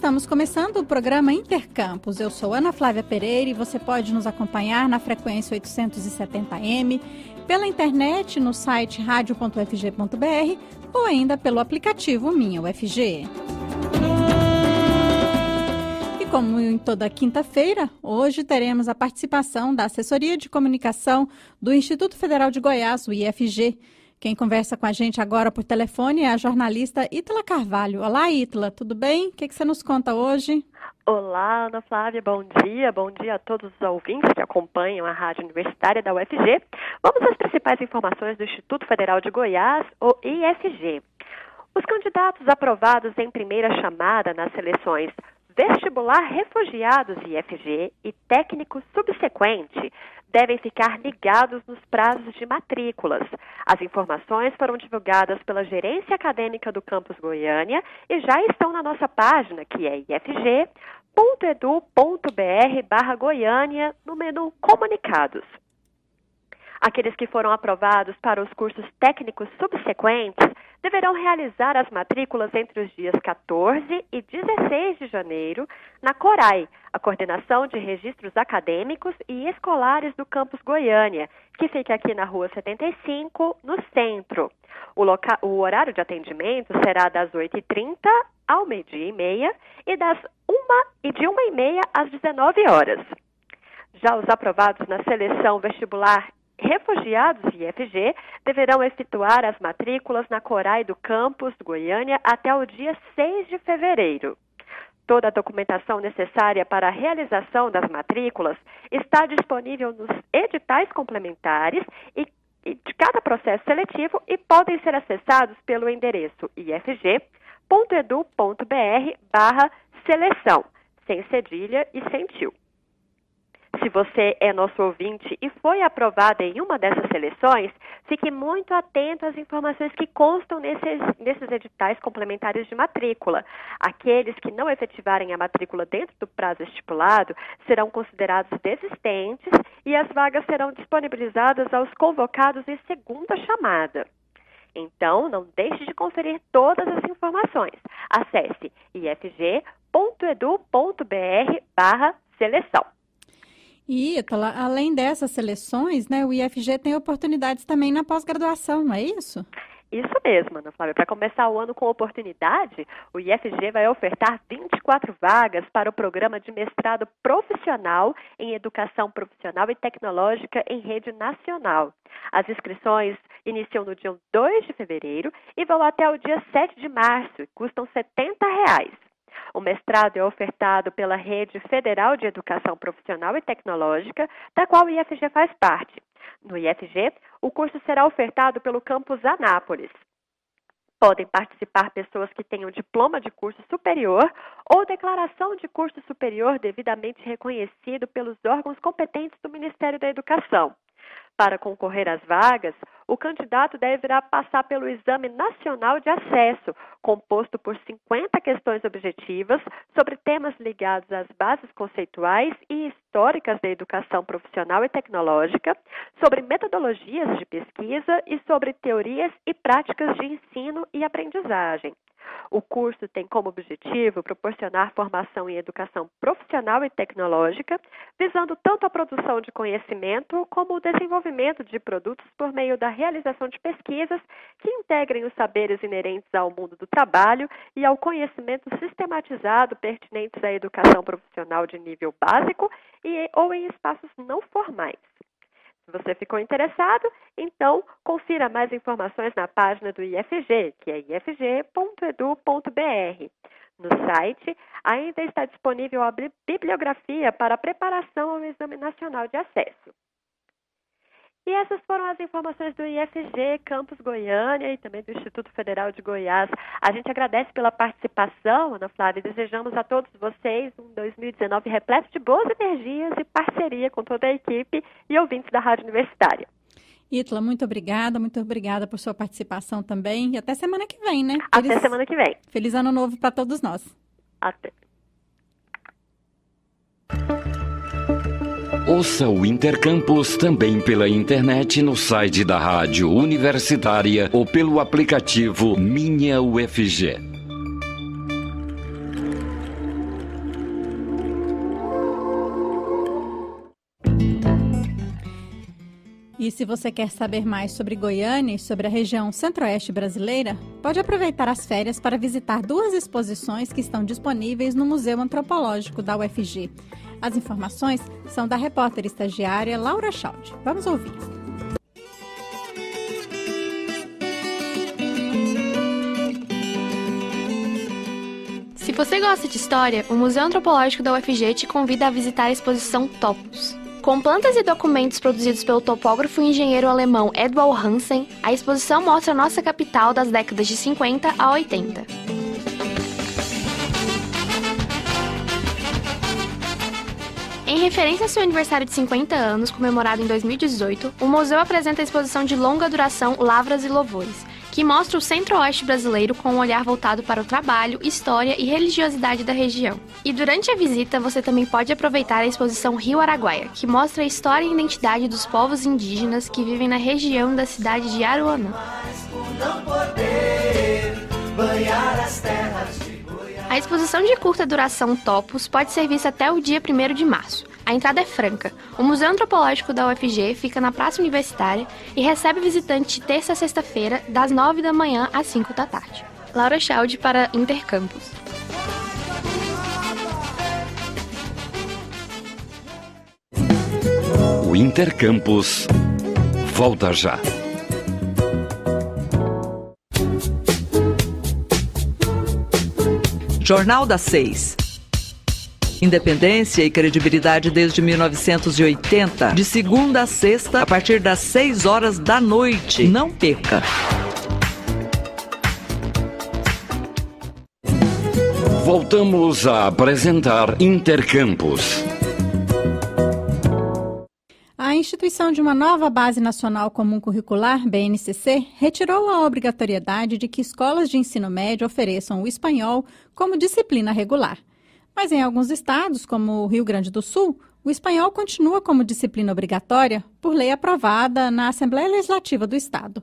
Estamos começando o programa Intercampus. Eu sou Ana Flávia Pereira e você pode nos acompanhar na frequência 870M, pela internet no site radio.ufg.br ou ainda pelo aplicativo Minha UFG. E como em toda quinta-feira, hoje teremos a participação da Assessoria de Comunicação do Instituto Federal de Goiás, o IFG. Quem conversa com a gente agora por telefone é a jornalista Ítala Carvalho. Olá, Ítala, tudo bem? O que você nos conta hoje? Olá, Ana Flávia, bom dia a todos os ouvintes que acompanham a Rádio Universitária da UFG. Vamos às principais informações do Instituto Federal de Goiás, o IFG. Os candidatos aprovados em primeira chamada nas seleções Vestibular Refugiados IFG e Técnico Subsequente devem ficar ligados nos prazos de matrículas. As informações foram divulgadas pela Gerência Acadêmica do Campus Goiânia e já estão na nossa página, que é ifg.edu.br/Goiânia, no menu Comunicados. Aqueles que foram aprovados para os cursos técnicos subsequentes deverão realizar as matrículas entre os dias 14 e 16 de janeiro na CORAI, a Coordenação de Registros Acadêmicos e Escolares do Campus Goiânia, que fica aqui na Rua 75, no centro. O horário de atendimento será das 8h30 ao 12h30 e de 1h30 às 19 horas. Já os aprovados na seleção vestibular Refugiados IFG deverão efetuar as matrículas na CORAI do Campus Goiânia até o dia 6 de fevereiro. Toda a documentação necessária para a realização das matrículas está disponível nos editais complementares e de cada processo seletivo e podem ser acessados pelo endereço ifg.edu.br/seleção, sem cedilha e sem tio. Se você é nosso ouvinte e foi aprovado em uma dessas seleções, fique muito atento às informações que constam nesses editais complementares de matrícula. Aqueles que não efetivarem a matrícula dentro do prazo estipulado serão considerados desistentes e as vagas serão disponibilizadas aos convocados em segunda chamada. Então, não deixe de conferir todas as informações. Acesse ifg.edu.br/seleção. E, Ítala, além dessas seleções, né, o IFG tem oportunidades também na pós-graduação, não é isso? Isso mesmo, Ana Flávia. Para começar o ano com oportunidade, o IFG vai ofertar 24 vagas para o programa de mestrado profissional em Educação Profissional e Tecnológica em rede nacional. As inscrições iniciam no dia 2 de fevereiro e vão até o dia 7 de março e custam R$ 70. O mestrado é ofertado pela Rede Federal de Educação Profissional e Tecnológica, da qual o IFG faz parte. No IFG, o curso será ofertado pelo campus Anápolis. Podem participar pessoas que tenham diploma de curso superior ou declaração de curso superior devidamente reconhecido pelos órgãos competentes do Ministério da Educação. Para concorrer às vagas, o candidato deverá passar pelo Exame Nacional de Acesso, composto por 50 questões objetivas sobre temas ligados às bases conceituais e históricas da educação profissional e tecnológica, sobre metodologias de pesquisa e sobre teorias e práticas de ensino e aprendizagem. O curso tem como objetivo proporcionar formação em educação profissional e tecnológica, visando tanto a produção de conhecimento como o desenvolvimento de produtos por meio da realização de pesquisas que integrem os saberes inerentes ao mundo do trabalho e ao conhecimento sistematizado pertinentes à educação profissional de nível básico ou em espaços não formais. Se você ficou interessado, então confira mais informações na página do IFG, que é ifg.edu.br. No site, ainda está disponível a bibliografia para a preparação ao Exame Nacional de Acesso. E essas foram as informações do IFG, Campus Goiânia e também do Instituto Federal de Goiás. A gente agradece pela participação, Ana Flávia, e desejamos a todos vocês um 2019 repleto de boas energias e parceria com toda a equipe e ouvintes da Rádio Universitária. Ítala, muito obrigada por sua participação também e até semana que vem, né? Até semana que vem. Feliz Ano Novo para todos nós. Até. Ouça o Intercampus também pela internet no site da Rádio Universitária ou pelo aplicativo Minha UFG. E se você quer saber mais sobre Goiânia e sobre a região centro-oeste brasileira, pode aproveitar as férias para visitar 2 exposições que estão disponíveis no Museu Antropológico da UFG. As informações são da repórter estagiária Laura Schaud. Vamos ouvir. Se você gosta de história, o Museu Antropológico da UFG te convida a visitar a exposição Topos. Com plantas e documentos produzidos pelo topógrafo e engenheiro alemão Eduard Hansen, a exposição mostra a nossa capital das décadas de 50 a 80. Em referência ao seu aniversário de 50 anos, comemorado em 2018, o museu apresenta a exposição de longa duração Lavras e Louvores, que mostra o centro-oeste brasileiro com um olhar voltado para o trabalho, história e religiosidade da região. E durante a visita, você também pode aproveitar a exposição Rio Araguaia, que mostra a história e identidade dos povos indígenas que vivem na região da cidade de Aruanã. A exposição de curta duração Topos pode ser vista até o dia 1º de março. A entrada é franca. O Museu Antropológico da UFG fica na Praça Universitária e recebe visitante de terça a sexta-feira, das 9 da manhã às 5 da tarde. Laura Schaud para Intercampus. O Intercampus volta já. Jornal das 6. Independência e credibilidade desde 1980, de segunda a sexta, a partir das 6 horas da noite. Não perca! Voltamos a apresentar Intercampus. A instituição de uma nova Base Nacional Comum Curricular, BNCC, retirou a obrigatoriedade de que escolas de ensino médio ofereçam o espanhol como disciplina regular. Mas em alguns estados, como o Rio Grande do Sul, o espanhol continua como disciplina obrigatória por lei aprovada na Assembleia Legislativa do Estado.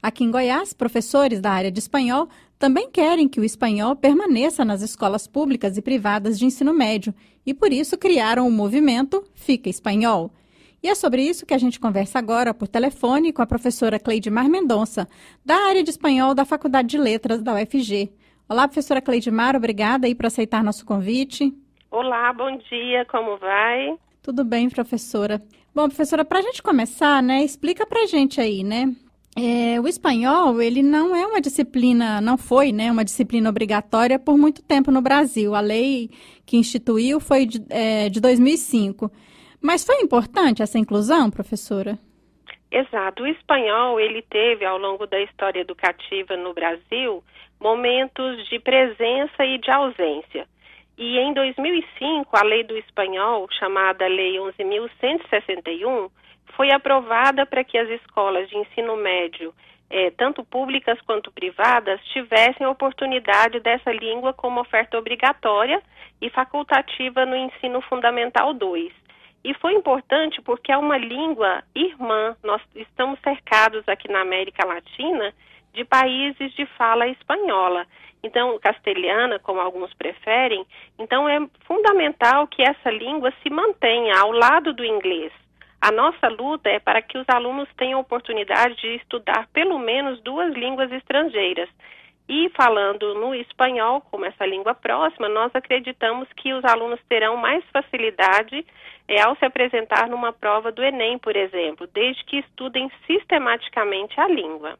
Aqui em Goiás, professores da área de espanhol também querem que o espanhol permaneça nas escolas públicas e privadas de ensino médio e, por isso, criaram o movimento Fica Espanhol. E é sobre isso que a gente conversa agora por telefone com a professora Cleidimar Mendonça, da área de espanhol da Faculdade de Letras da UFG. Olá, professora Cleidimar, obrigada aí por aceitar nosso convite. Olá, bom dia, como vai? Tudo bem, professora. Bom, professora, para a gente começar, explica para a gente aí, o espanhol, ele não é uma disciplina, não foi, uma disciplina obrigatória por muito tempo no Brasil. A lei que instituiu foi de 2005. Mas foi importante essa inclusão, professora? Exato. O espanhol, ele teve, ao longo da história educativa no Brasil, momentos de presença e de ausência. E em 2005, a lei do espanhol, chamada Lei 11.161, foi aprovada para que as escolas de ensino médio, tanto públicas quanto privadas, tivessem a oportunidade dessa língua como oferta obrigatória e facultativa no ensino fundamental 2. E foi importante porque é uma língua irmã. Nós estamos cercados aqui na América Latina de países de fala espanhola. Então, castelhana, como alguns preferem. Então, é fundamental que essa língua se mantenha ao lado do inglês. A nossa luta é para que os alunos tenham oportunidade de estudar pelo menos 2 línguas estrangeiras. E falando no espanhol, como essa língua próxima, nós acreditamos que os alunos terão mais facilidade ao se apresentar numa prova do Enem, por exemplo, desde que estudem sistematicamente a língua.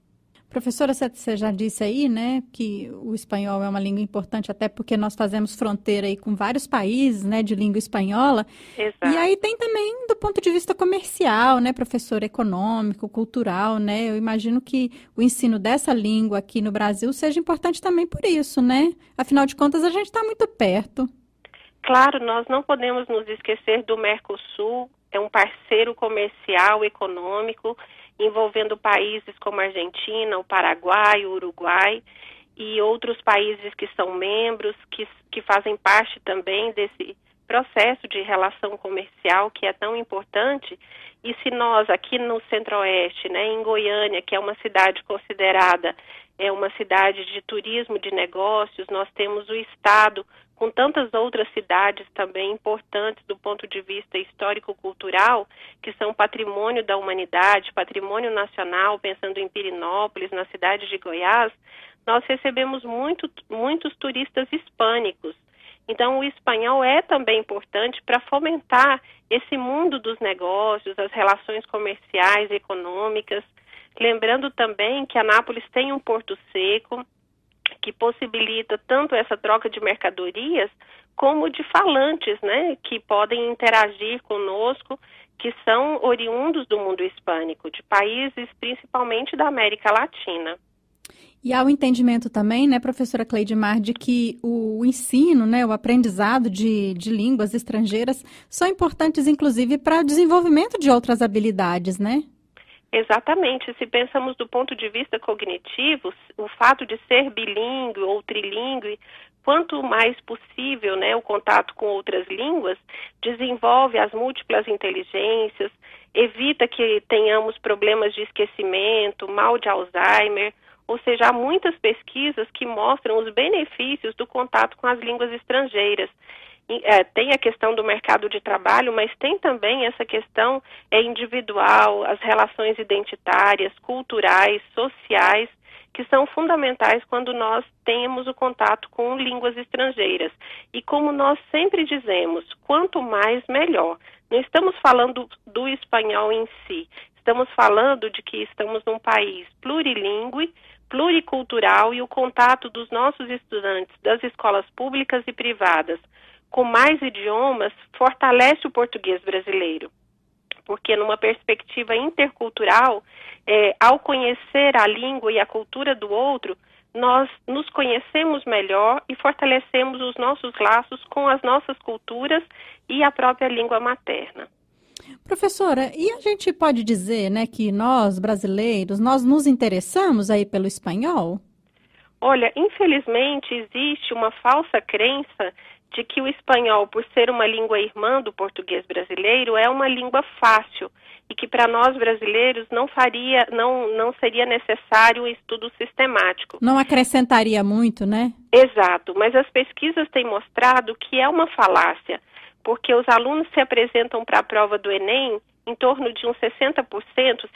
Professora, você já disse aí, que o espanhol é uma língua importante, até porque nós fazemos fronteira aí com vários países, de língua espanhola. Exato. E aí tem também do ponto de vista comercial, professor, econômico, cultural, Eu imagino que o ensino dessa língua aqui no Brasil seja importante também por isso, Afinal de contas, a gente está muito perto. Claro, nós não podemos nos esquecer do Mercosul, é um parceiro comercial, econômico, envolvendo países como a Argentina, o Paraguai, o Uruguai e outros países que são membros, que fazem parte também desse processo de relação comercial que é tão importante. E se nós aqui no Centro-Oeste, em Goiânia, que é uma cidade considerada é uma cidade de turismo, de negócios, nós temos o estado com tantas outras cidades também importantes do ponto de vista histórico-cultural, que são patrimônio da humanidade, patrimônio nacional, pensando em Pirenópolis, na cidade de Goiás, nós recebemos muitos turistas hispânicos. Então, o espanhol é também importante para fomentar esse mundo dos negócios, as relações comerciais, econômicas. Lembrando também que Anápolis tem um porto seco, que possibilita tanto essa troca de mercadorias, como de falantes, né, que podem interagir conosco, que são oriundos do mundo hispânico, de países principalmente da América Latina. E há o entendimento também, né, professora Cleidmar, de que o ensino, né, o aprendizado de línguas estrangeiras são importantes, inclusive, para o desenvolvimento de outras habilidades, né? Exatamente. Se pensamos do ponto de vista cognitivo, o fato de ser bilíngue ou trilíngue, quanto mais possível, né, o contato com outras línguas, desenvolve as múltiplas inteligências, evita que tenhamos problemas de esquecimento, mal de Alzheimer. Ou seja, há muitas pesquisas que mostram os benefícios do contato com as línguas estrangeiras. Tem a questão do mercado de trabalho, mas tem também essa questão individual, as relações identitárias, culturais, sociais, que são fundamentais quando nós temos o contato com línguas estrangeiras. E como nós sempre dizemos, quanto mais, melhor. Não estamos falando do espanhol em si, estamos falando de que estamos num país plurilíngue, pluricultural, e o contato dos nossos estudantes das escolas públicas e privadas com mais idiomas fortalece o português brasileiro, porque numa perspectiva intercultural, ao conhecer a língua e a cultura do outro, nós nos conhecemos melhor e fortalecemos os nossos laços com as nossas culturas e a própria língua materna. Professora, e a gente pode dizer, né, que nós, brasileiros, nós nos interessamos aí pelo espanhol? Olha, infelizmente existe uma falsa crença de que o espanhol, por ser uma língua irmã do português brasileiro, é uma língua fácil e que para nós brasileiros não seria necessário um estudo sistemático. Não acrescentaria muito, né? Exato, mas as pesquisas têm mostrado que é uma falácia, porque os alunos se apresentam para a prova do Enem, em torno de uns 60%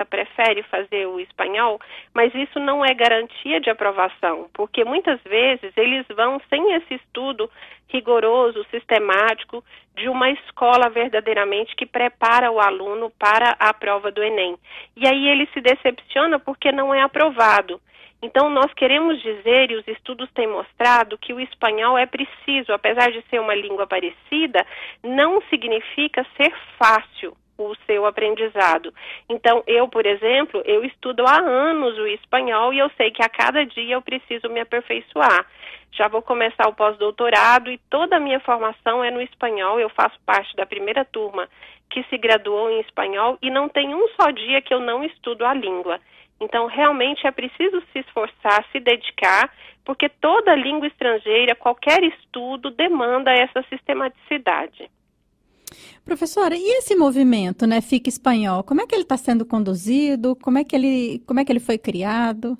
prefere fazer o espanhol, mas isso não é garantia de aprovação, porque muitas vezes eles vão sem esse estudo rigoroso, sistemático, de uma escola verdadeiramente que prepara o aluno para a prova do Enem. E aí ele se decepciona porque não é aprovado. Então, nós queremos dizer, e os estudos têm mostrado, que o espanhol é preciso, apesar de ser uma língua parecida, não significa ser fácil o seu aprendizado. Então, eu, por exemplo, eu estudo há anos o espanhol e eu sei que a cada dia eu preciso me aperfeiçoar. Já vou começar o pós-doutorado e toda a minha formação é no espanhol. Eu faço parte da primeira turma que se graduou em espanhol e não tem um só dia que eu não estudo a língua. Então, realmente é preciso se esforçar, se dedicar, porque toda língua estrangeira, qualquer estudo, demanda essa sistematicidade. Professora, e esse movimento, né, Fica Espanhol, como é que ele está sendo conduzido? Como é que ele foi criado?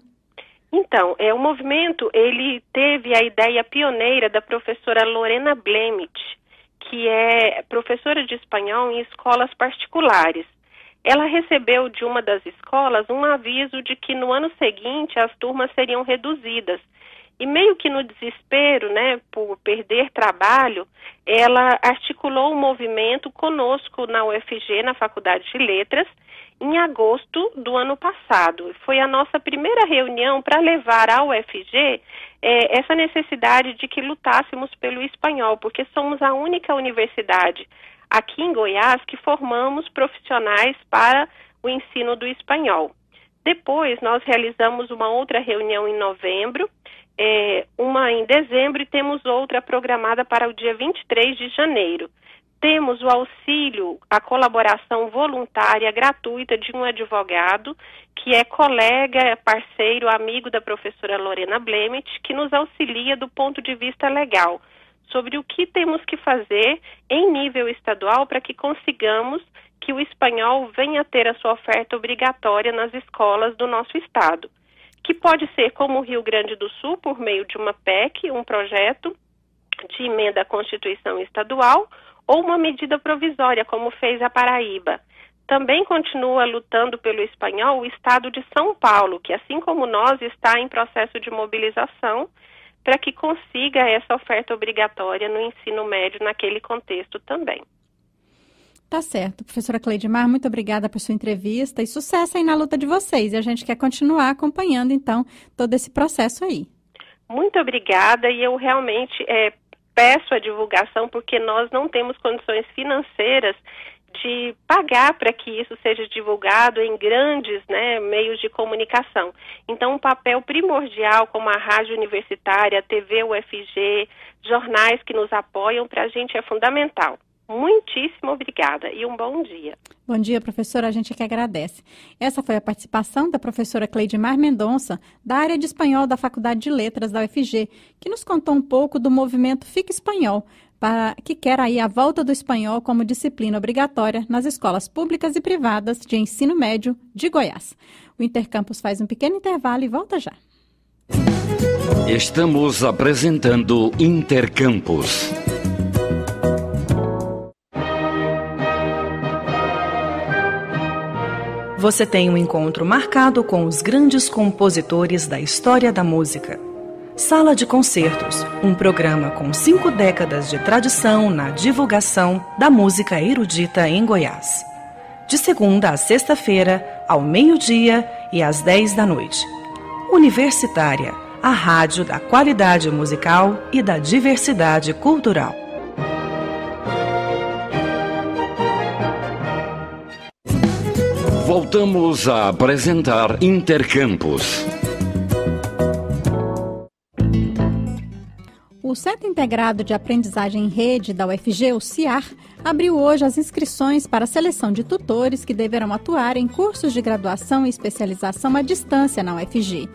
Então, o movimento, ele teve a ideia pioneira da professora Lorena Blemet, que é professora de espanhol em escolas particulares. Ela recebeu de uma das escolas um aviso de que no ano seguinte as turmas seriam reduzidas. E meio que no desespero, né, por perder trabalho, ela articulou um movimento conosco na UFG, na Faculdade de Letras, em agosto do ano passado. Foi a nossa primeira reunião para levar à UFG essa necessidade de que lutássemos pelo espanhol, porque somos a única universidade aqui em Goiás que formamos profissionais para o ensino do espanhol. Depois, nós realizamos uma outra reunião em novembro, uma em dezembro e temos outra programada para o dia 23 de janeiro. Temos o auxílio, a colaboração voluntária gratuita de um advogado, que é colega, parceiro, amigo da professora Lorena Blemet, que nos auxilia do ponto de vista legal, sobre o que temos que fazer em nível estadual para que consigamos que o espanhol venha a ter a sua oferta obrigatória nas escolas do nosso estado. que pode ser como o Rio Grande do Sul, por meio de uma PEC, um projeto de emenda à Constituição Estadual, ou uma medida provisória, como fez a Paraíba. Também continua lutando pelo espanhol o estado de São Paulo, que, assim como nós, está em processo de mobilização para que consiga essa oferta obrigatória no ensino médio naquele contexto também. Tá certo. Professora Cleidmar, muito obrigada por sua entrevista e sucesso aí na luta de vocês. E a gente quer continuar acompanhando, então, todo esse processo aí. Muito obrigada, e eu realmente peço a divulgação, porque nós não temos condições financeiras de pagar para que isso seja divulgado em grandes, meios de comunicação. Então, um papel primordial, como a Rádio Universitária, a TV UFG, jornais que nos apoiam, para a gente é fundamental. Muitíssimo obrigada e um bom dia. Bom dia, professora. A gente é que agradece. Essa foi a participação da professora Cleidmar Mendonça, da área de espanhol da Faculdade de Letras da UFG, que nos contou um pouco do movimento Fica Espanhol, que quer aí a volta do espanhol como disciplina obrigatória nas escolas públicas e privadas de ensino médio de Goiás. O Intercampus faz um pequeno intervalo e volta já. Estamos apresentando Intercampus. Você tem um encontro marcado com os grandes compositores da história da música. Sala de Concertos, um programa com 5 décadas de tradição na divulgação da música erudita em Goiás. De segunda a sexta-feira, ao meio-dia e às 10 da noite. Universitária, a rádio da qualidade musical e da diversidade cultural. Voltamos a apresentar Intercampus. O Centro Integrado de Aprendizagem em Rede da UFG, o CIAR, abriu hoje as inscrições para a seleção de tutores que deverão atuar em cursos de graduação e especialização à distância na UFG.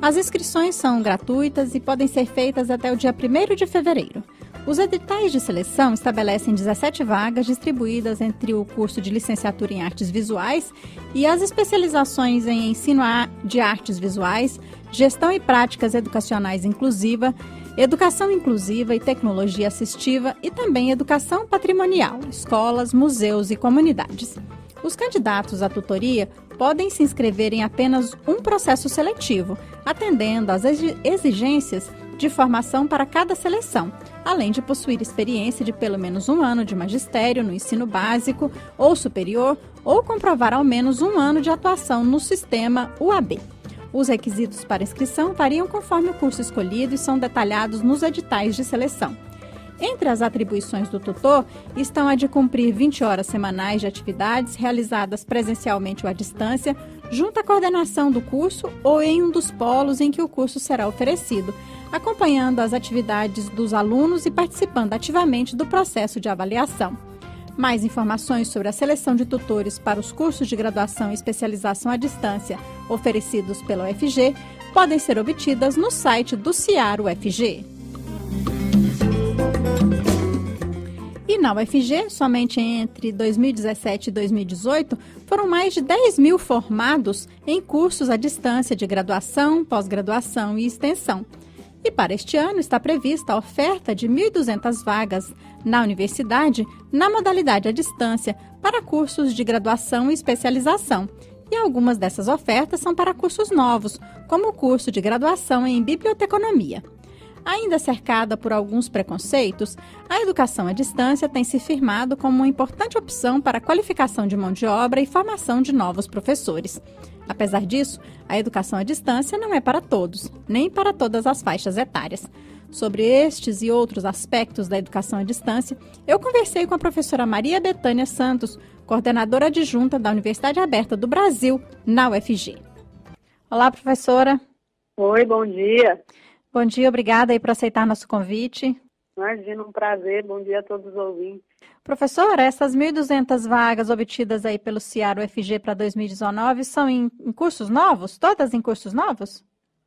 As inscrições são gratuitas e podem ser feitas até o dia 1º de fevereiro. Os editais de seleção estabelecem 17 vagas distribuídas entre o curso de licenciatura em artes visuais e as especializações em ensino de artes visuais, gestão e práticas educacionais inclusiva, educação inclusiva e tecnologia assistiva e também educação patrimonial, escolas, museus e comunidades. Os candidatos à tutoria podem se inscrever em apenas um processo seletivo, atendendo às exigências de formação para cada seleção, além de possuir experiência de pelo menos 1 ano de magistério no ensino básico ou superior ou comprovar ao menos 1 ano de atuação no sistema UAB. Os requisitos para inscrição variam conforme o curso escolhido e são detalhados nos editais de seleção. Entre as atribuições do tutor estão a de cumprir 20 horas semanais de atividades realizadas presencialmente ou à distância, junto à coordenação do curso ou em um dos polos em que o curso será oferecido, acompanhando as atividades dos alunos e participando ativamente do processo de avaliação. Mais informações sobre a seleção de tutores para os cursos de graduação e especialização à distância oferecidos pela UFG podem ser obtidas no site do CIAR UFG. E na UFG, somente entre 2017 e 2018, foram mais de 10 mil formados em cursos à distância de graduação, pós-graduação e extensão. E para este ano está prevista a oferta de 1.200 vagas na universidade na modalidade à distância para cursos de graduação e especialização. E algumas dessas ofertas são para cursos novos, como o curso de graduação em biblioteconomia. Ainda cercada por alguns preconceitos, a educação à distância tem se firmado como uma importante opção para a qualificação de mão de obra e formação de novos professores. Apesar disso, a educação à distância não é para todos, nem para todas as faixas etárias. Sobre estes e outros aspectos da educação à distância, eu conversei com a professora Maria Betânia Santos, coordenadora adjunta da Universidade Aberta do Brasil, na UFG. Olá, professora. Oi, bom dia. Bom dia, obrigada aí por aceitar nosso convite. Imagina, um prazer. Bom dia a todos os ouvintes. Professora, essas 1.200 vagas obtidas aí pelo CIAR UFG para 2019 são em cursos novos? Todas em cursos novos?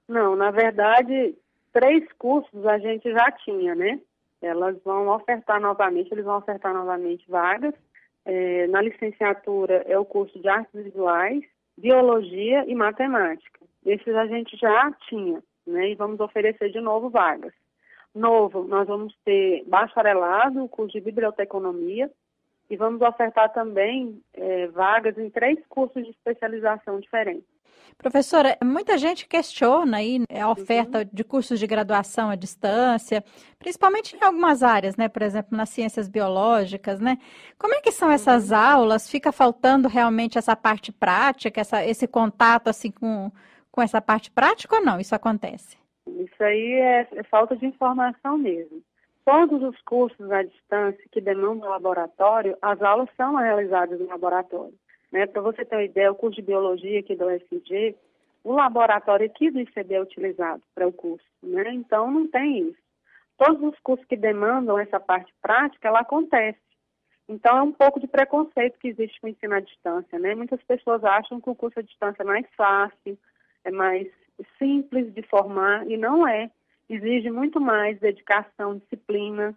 Não, na verdade, 3 cursos a gente já tinha, né? Eles vão ofertar novamente vagas. Na licenciatura é o curso de artes visuais, biologia e matemática. Esses a gente já tinha, né? E vamos oferecer de novo vagas. Novo, nós vamos ter bacharelado, o curso de biblioteconomia, e vamos ofertar também vagas em 3 cursos de especialização diferentes. Professora, muita gente questiona aí a oferta de cursos de graduação à distância, principalmente em algumas áreas, né? Por exemplo, nas ciências biológicas, né? Como é que são essas aulas? Fica faltando realmente essa parte prática, esse contato assim com essa parte prática ou não? Isso acontece? Isso aí é falta de informação mesmo. Todos os cursos à distância que demandam laboratório, as aulas são realizadas no laboratório. Né? Para você ter uma ideia, o curso de biologia aqui da UFG, o laboratório aqui do ICB é utilizado para o curso. Né? Então, não tem isso. Todos os cursos que demandam essa parte prática, ela acontece. Então, é um pouco de preconceito que existe com o ensino à distância. Né? Muitas pessoas acham que o curso à distância é mais fácil, é mais simples de formar, e não é. Exige muito mais dedicação, disciplina,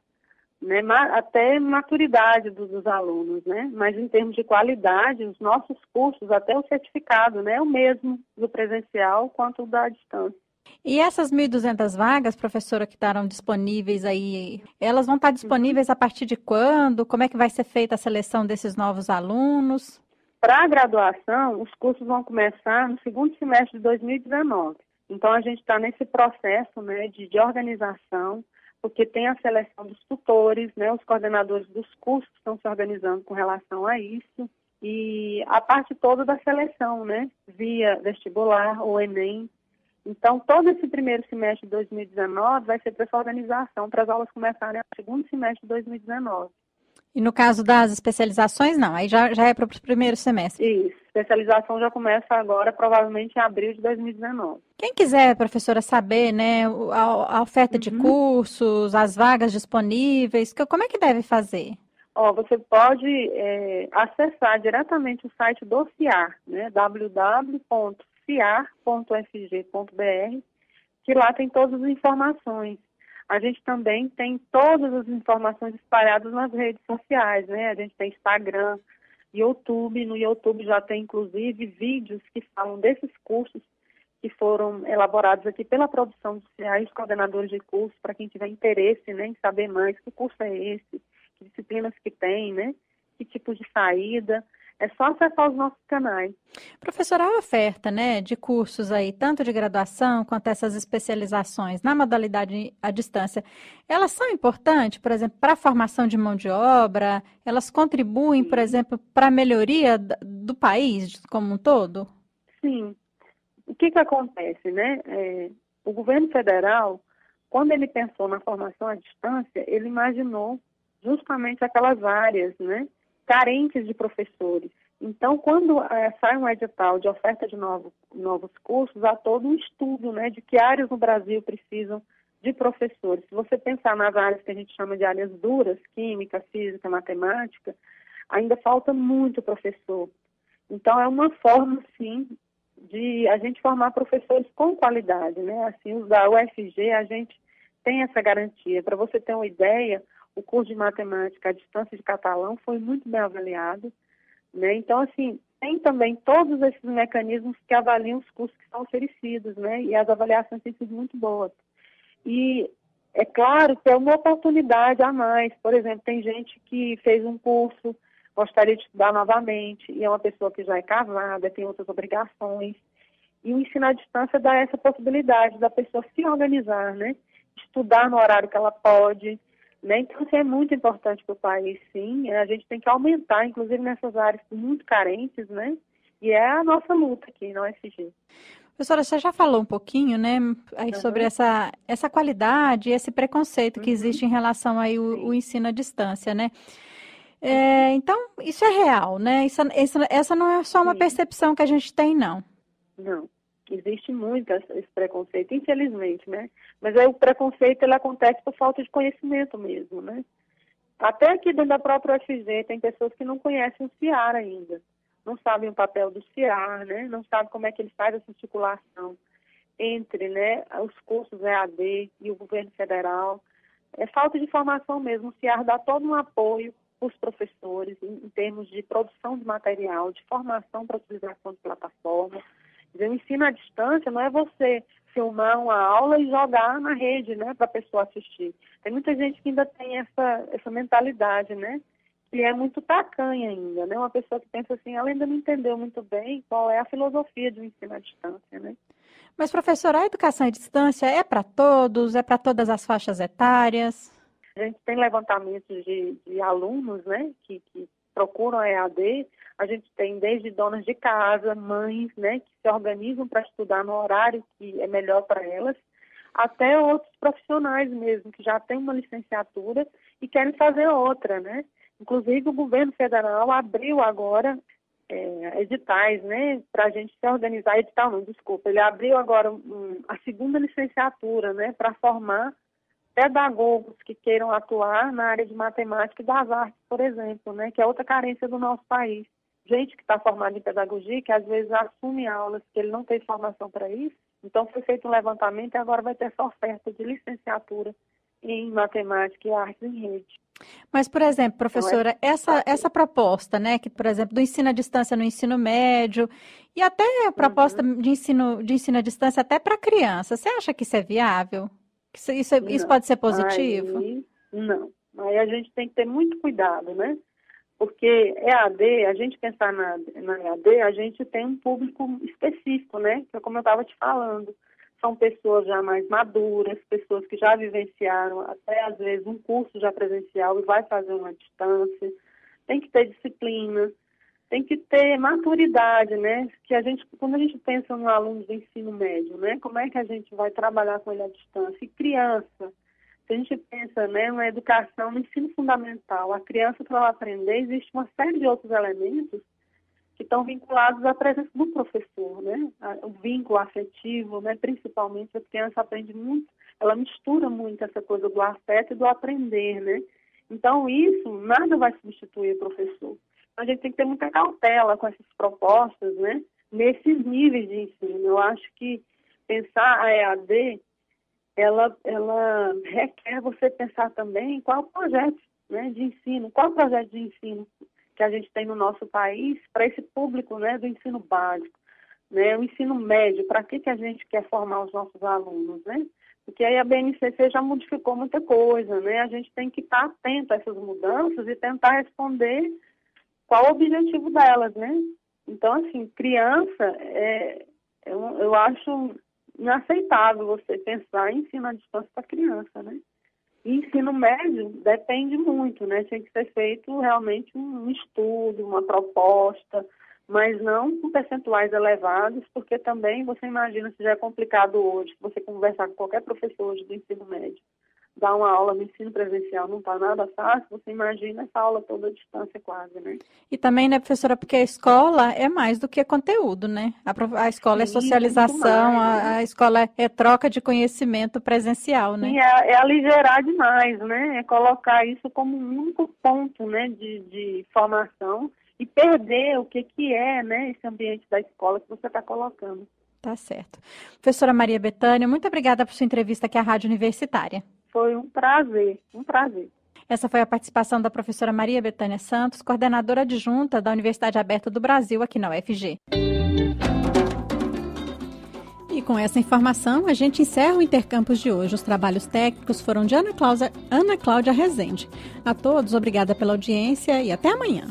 né? Até maturidade dos alunos, né? Mas em termos de qualidade, os nossos cursos, até o certificado, né? É o mesmo do presencial quanto da distância. E essas 1.200 vagas, professora, que estarão disponíveis aí, elas vão estar disponíveis a partir de quando? Como é que vai ser feita a seleção desses novos alunos? Para a graduação, os cursos vão começar no segundo semestre de 2019. Então, a gente está nesse processo, né, de organização, porque tem a seleção dos tutores, né, os coordenadores dos cursos estão se organizando com relação a isso, e a parte toda da seleção, né, via vestibular ou Enem. Então, todo esse primeiro semestre de 2019 vai ser para essa organização, para as aulas começarem no segundo semestre de 2019. E no caso das especializações, não, aí já é para o primeiro semestre. Isso, especialização já começa agora, provavelmente em abril de 2019. Quem quiser, professora, saber, né, a oferta de cursos, as vagas disponíveis, como é que deve fazer? Você pode acessar diretamente o site do CIAR, né, www.ciar.fg.br, que lá tem todas as informações. A gente também tem todas as informações espalhadas nas redes sociais, né? A gente tem Instagram, YouTube. No YouTube já tem, inclusive, vídeos que falam desses cursos que foram elaborados aqui pela produção do CIAR e os coordenadores de curso, para quem tiver interesse, né, em saber mais que curso é esse, que disciplinas que tem, né? Que tipo de saída. É só acessar os nossos canais. Professora, a oferta, né, de cursos aí, tanto de graduação quanto essas especializações na modalidade à distância, elas são importantes, por exemplo, para a formação de mão de obra? Elas contribuem, por exemplo, para a melhoria do país como um todo? Sim. O que acontece, né? O governo federal, quando ele pensou na formação à distância, ele imaginou justamente aquelas áreas, né, carentes de professores. Então, quando sai um edital de oferta de novos cursos, há todo um estudo, né, de que áreas no Brasil precisam de professores. Se você pensar nas áreas que a gente chama de áreas duras, química, física, matemática, ainda falta muito professor. Então, é uma forma, sim, de a gente formar professores com qualidade, né? Assim, os da UFG, a gente tem essa garantia. Para você ter uma ideia, o curso de matemática à distância de Catalão foi muito bem avaliado, né? Então, assim, tem também todos esses mecanismos que avaliam os cursos que são oferecidos, né? E as avaliações têm sido muito boas. E é claro que é uma oportunidade a mais. Por exemplo, tem gente que fez um curso, gostaria de estudar novamente, e é uma pessoa que já é casada, tem outras obrigações. E o ensino à distância dá essa possibilidade da pessoa se organizar, né? Estudar no horário que ela pode, né? Então, isso é muito importante para o país, sim. A gente tem que aumentar, inclusive nessas áreas muito carentes, né? E é a nossa luta aqui na UFG. Professora, você já falou um pouquinho, né, aí sobre essa qualidade, esse preconceito que existe em relação aí o ensino à distância, né? Então, isso é real, né? Essa não é só uma percepção que a gente tem, não. Não. Existe muito esse preconceito, infelizmente, né? Mas aí o preconceito, ele acontece por falta de conhecimento mesmo, né? Até aqui dentro da própria UFG tem pessoas que não conhecem o CIAR ainda. Não sabem o papel do CIAR, né? Não sabem como é que ele faz essa articulação entre, né, os cursos EAD e o governo federal. É falta de informação mesmo. O CIAR dá todo um apoio os professores em termos de produção de material, de formação para utilização de plataforma. O ensino à distância não é você filmar uma aula e jogar na rede, né, para a pessoa assistir. Tem muita gente que ainda tem essa mentalidade, né, que é muito tacanha ainda, né, uma pessoa que pensa assim, ela ainda não entendeu muito bem qual é a filosofia do ensino à distância, né. Mas, professora, a educação à distância é para todos, é para todas as faixas etárias? A gente tem levantamentos de alunos, né, que procuram a EAD. A gente tem desde donas de casa, mães, né, que se organizam para estudar no horário que é melhor para elas, até outros profissionais mesmo, que já têm uma licenciatura e querem fazer outra, né. Inclusive, o governo federal abriu agora editais, né, para a gente se organizar. Ele abriu agora a segunda licenciatura, né, para formar pedagogos que queiram atuar na área de matemática e das artes, por exemplo, né, que é outra carência do nosso país. Gente que está formada em pedagogia, que às vezes assume aulas que ele não tem formação para isso. Então, foi feito um levantamento e agora vai ter essa oferta de licenciatura em matemática e artes em rede. Mas, por exemplo, professora, essa proposta, né, que, por exemplo, do ensino à distância no ensino médio e até a proposta de ensino à distância até para criança, você acha que isso é viável? Isso pode ser positivo? Não. Aí a gente tem que ter muito cuidado, né? Porque EAD, a gente pensar na EAD, a gente tem um público específico, né? Que é como eu estava te falando. São pessoas já mais maduras, pessoas que já vivenciaram até, às vezes, um curso já presencial e vai fazer uma distância. Tem que ter disciplina, tem que ter maturidade, né? Que quando a gente pensa no aluno do ensino médio, né? Como é que a gente vai trabalhar com ele à distância? E criança, se a gente pensa, né, na educação, no ensino fundamental, a criança, para ela aprender, existe uma série de outros elementos que estão vinculados à presença do professor, né? O vínculo afetivo, né? Principalmente a criança aprende muito, ela mistura muito essa coisa do afeto e do aprender, né? Então, isso, nada vai substituir o professor. A gente tem que ter muita cautela com essas propostas, né? Nesses níveis de ensino. Eu acho que pensar a EAD, ela requer você pensar também qual o projeto, né, de ensino, qual o projeto de ensino que a gente tem no nosso país para esse público, né, do ensino básico, né, o ensino médio, para que a gente quer formar os nossos alunos, né? Porque aí a BNCC já modificou muita coisa, né? A gente tem que estar atento a essas mudanças e tentar responder qual o objetivo delas, né? Então, assim, criança, eu acho inaceitável você pensar em ensino à distância para criança, né? E ensino médio depende muito, né? Tem que ser feito realmente um estudo, uma proposta, mas não com percentuais elevados, porque também você imagina se já é complicado hoje, você conversar com qualquer professor hoje do ensino médio, dar uma aula no ensino presencial não está nada fácil, você imagina essa aula toda à distância quase, né? E também, né, professora, porque a escola é mais do que conteúdo, né? A escola é socialização, mais, né? A escola é troca de conhecimento presencial, né? Sim, é aligerar demais, né? É colocar isso como um único ponto, né, de formação e perder o que é, né, esse ambiente da escola que você está colocando. Tá certo. Professora Maria Bethânia, muito obrigada por sua entrevista aqui à Rádio Universitária. Foi um prazer, um prazer. Essa foi a participação da professora Maria Bethânia Santos, coordenadora adjunta da Universidade Aberta do Brasil, aqui na UFG. E com essa informação, a gente encerra o Intercampus de hoje. Os trabalhos técnicos foram de Ana Cláudia Rezende. A todos, obrigada pela audiência e até amanhã.